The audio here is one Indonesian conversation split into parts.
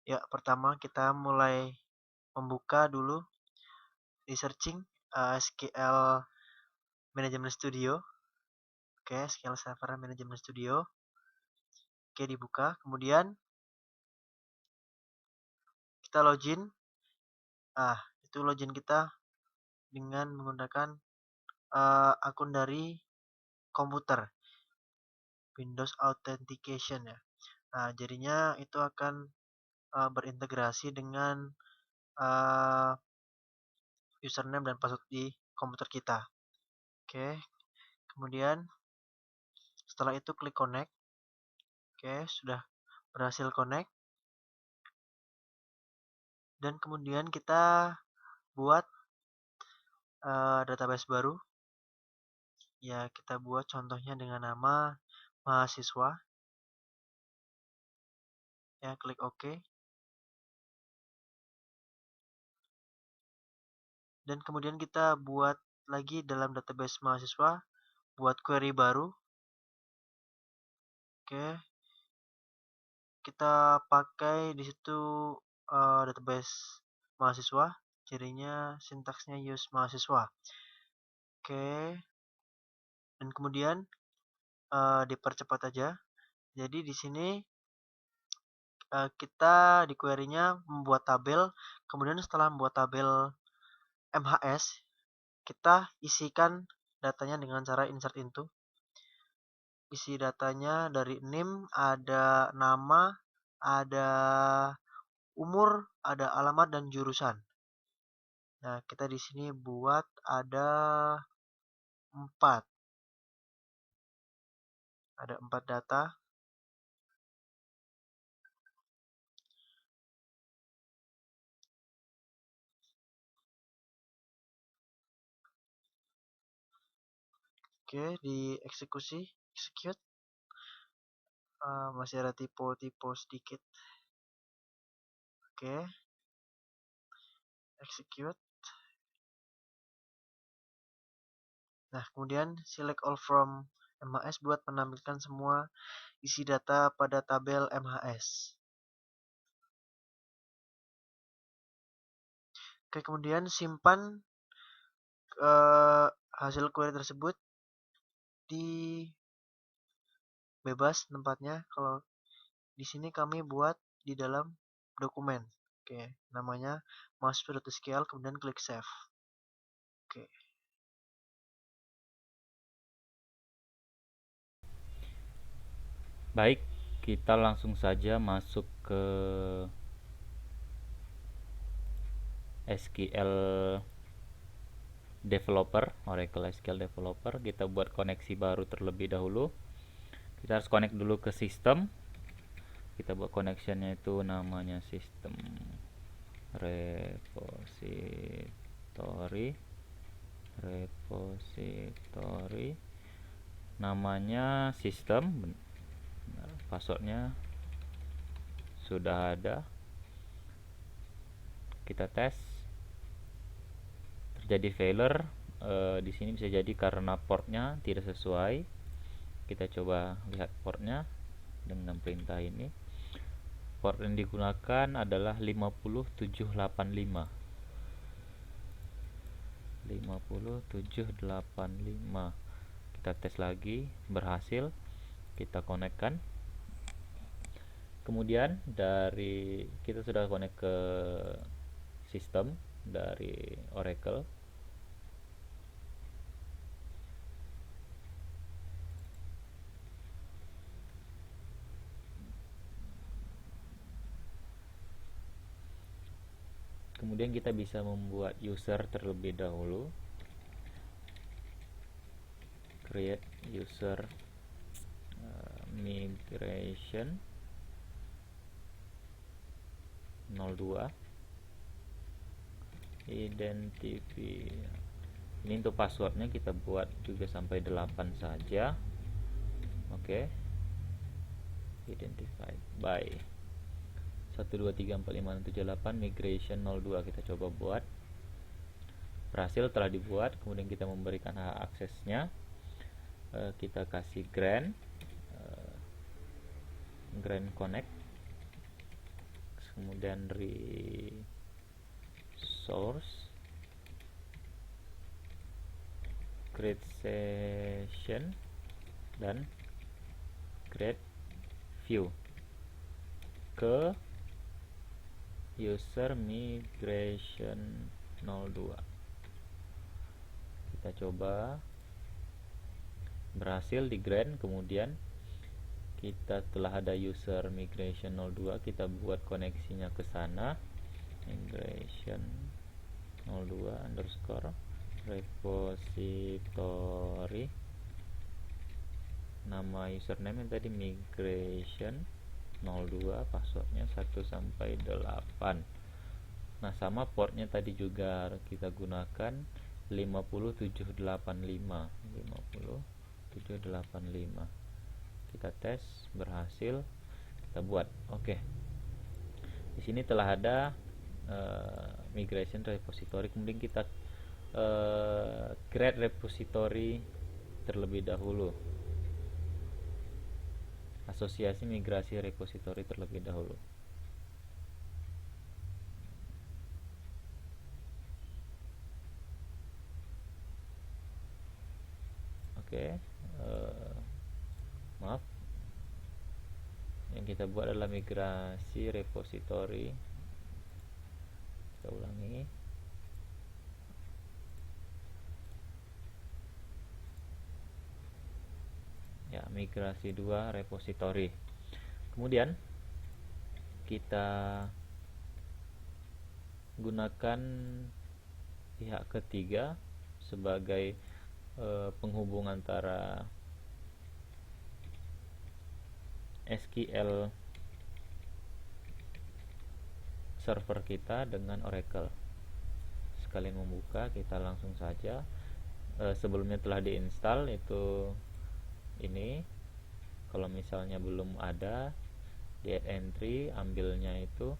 Ya, pertama kita mulai membuka dulu di searching SQL Management Studio. Oke, SQL Server Management Studio. Oke, dibuka. Kemudian kita login. Itu login kita dengan menggunakan akun dari komputer, Windows Authentication ya. Nah, jadinya itu akan berintegrasi dengan username dan password di komputer kita. Oke, kemudian setelah itu klik connect. Oke, sudah berhasil connect. Dan kemudian kita buat database baru. Ya, kita buat contohnya dengan nama mahasiswa. Ya, klik OK. Dan kemudian kita buat lagi dalam database mahasiswa, buat query baru. Oke, kita pakai di situ database mahasiswa, cirinya sintaksnya use mahasiswa. Oke, dan kemudian dipercepat aja. Jadi di sini kita di query-nya membuat tabel, kemudian setelah membuat tabel MHS, kita isikan datanya dengan cara insert into. Isi datanya dari name, ada nama, ada umur, ada alamat dan jurusan. Nah, kita di sini buat ada 4. Ada 4 data. Oke, di eksekusi, execute. Masih ada typo sedikit. Oke, execute. Nah, kemudian select all from MHS buat menampilkan semua isi data pada tabel MHS. Oke, kemudian simpan hasil query tersebut di bebas tempatnya. Kalau di sini kami buat di dalam dokumen. Oke, namanya mahasiswa.sql, kemudian klik save. Oke. Baik, kita langsung saja masuk ke SQL Developer, Oracle SQL Developer. Kita buat koneksi baru terlebih dahulu. Kita harus connect dulu ke sistem. Kita buat connectionnya itu namanya sistem repository, namanya sistem, passwordnya sudah ada. Kita tes, terjadi failure. Di sini bisa jadi karena portnya tidak sesuai. Kita coba lihat portnya dengan perintah ini. Port yang digunakan adalah 50785. Kita tes lagi, berhasil. Kita konekkan. Kemudian dari kita sudah connect ke sistem dari Oracle. Kemudian kita bisa membuat user terlebih dahulu. Create user migration 02. Identify. Ini untuk passwordnya kita buat juga sampai 8 saja. Oke. Identified by 1234567 migration 02 kita coba buat. Berhasil telah dibuat. Kemudian kita memberikan hak aksesnya. Kita kasih grant connect kemudian resource, create session, dan create view ke user migration 02. Kita coba, berhasil di grant. Kemudian kita telah ada user migration 02, kita buat koneksinya ke sana, migration 02 underscore repository, nama username yang tadi migration 02, passwordnya 1 sampai 8. Nah, sama portnya tadi juga kita gunakan 50785. Kita tes, berhasil, kita buat. Oke. Di sini telah ada migration repository. Kemudian kita create repository terlebih dahulu. Asosiasi migrasi repository terlebih dahulu. Oke, maaf, yang kita buat adalah migrasi repository. Kita ulangi. Ya, migrasi 2 repository. Kemudian kita gunakan pihak ketiga sebagai penghubung antara SQL server kita dengan Oracle. Sekalian membuka, kita langsung saja, sebelumnya telah diinstal itu ini. Kalau misalnya belum ada, di add entry, ambilnya itu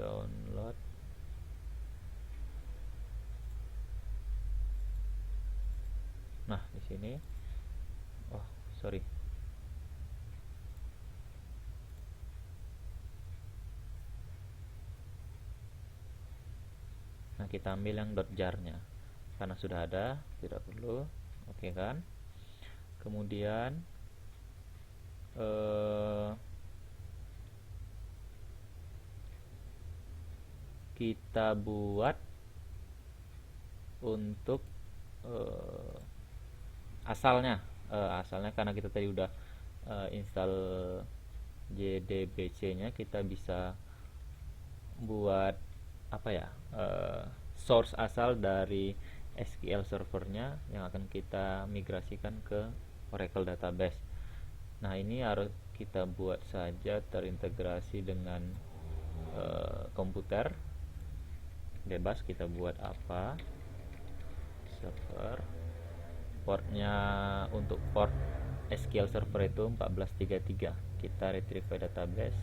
download. Nah, di sini, oh sorry, nah kita ambil yang .jar-nya karena sudah ada, tidak perlu. Oke kan. Kemudian kita buat untuk asalnya karena kita tadi udah install JDBC nya, kita bisa buat apa ya, source asal dari SQL servernya yang akan kita migrasikan ke Oracle database. Nah, ini harus kita buat saja terintegrasi dengan komputer. Bebas kita buat apa, server, portnya untuk port SQL server itu 1433. Kita retrieve ke database.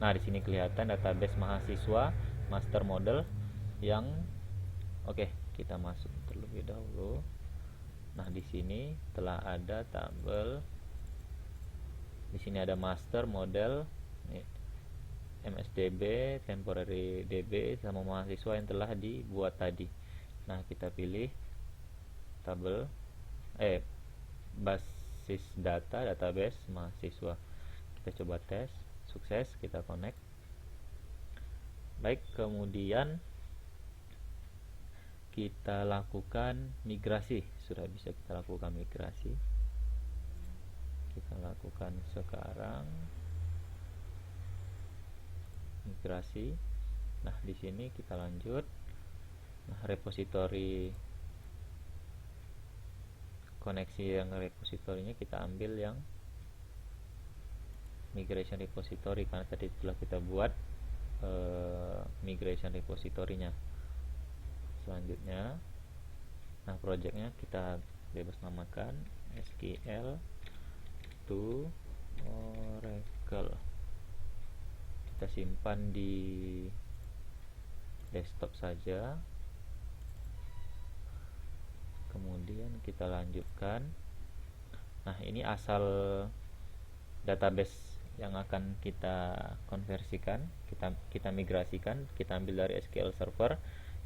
Nah, di sini kelihatan database mahasiswa master model yang oke, kita masuk terlebih dahulu. Nah, di sini telah ada tabel. Di sini ada master model, MSDB, temporary DB, sama mahasiswa yang telah dibuat tadi. Nah, kita pilih tabel basis data, database mahasiswa. Kita coba tes, sukses, kita connect. Baik, kemudian kita lakukan migrasi. Sudah bisa kita lakukan migrasi. Kita lakukan sekarang migrasi. Nah, di sini kita lanjut. Nah, repository, koneksi yang repositorinya kita ambil yang migration repository karena tadi telah kita buat migration repositorinya. Selanjutnya, nah projectnya kita bebas namakan SQL to Oracle. Kita simpan di desktop saja. kemudian kita lanjutkan. Nah, ini asal database yang akan kita konversikan, kita migrasikan, kita ambil dari SQL Server,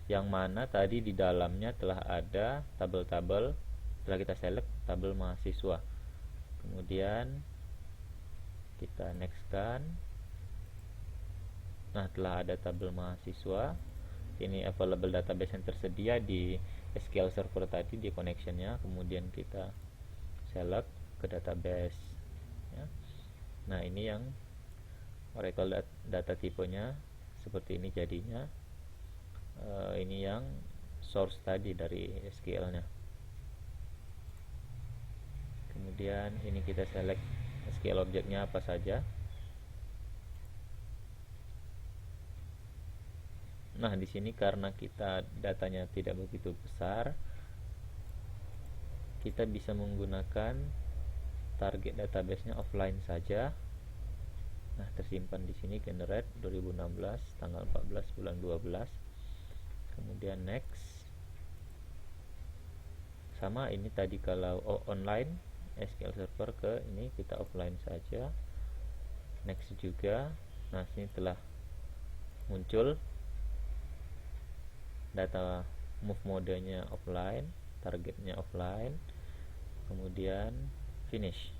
yang mana tadi di dalamnya telah ada tabel-tabel. Setelah kita select tabel mahasiswa, kemudian kita next kan. Nah, telah ada tabel mahasiswa, ini available database yang tersedia di SQL Server tadi di connectionnya, kemudian kita select ke database ya. Nah, ini yang Oracle data tipenya seperti ini jadinya. Ini yang source tadi dari SQL nya. Kemudian ini kita select SQL objeknya apa saja. Nah, di sini karena kita datanya tidak begitu besar, kita bisa menggunakan target database-nya offline saja. Nah, tersimpan di sini generate 2016 tanggal 14 bulan 12. Kemudian next. Sama ini tadi kalau online SQL Server ke ini kita offline saja. Next juga. Nah, sini telah muncul data move modenya offline, targetnya offline. Kemudian finish.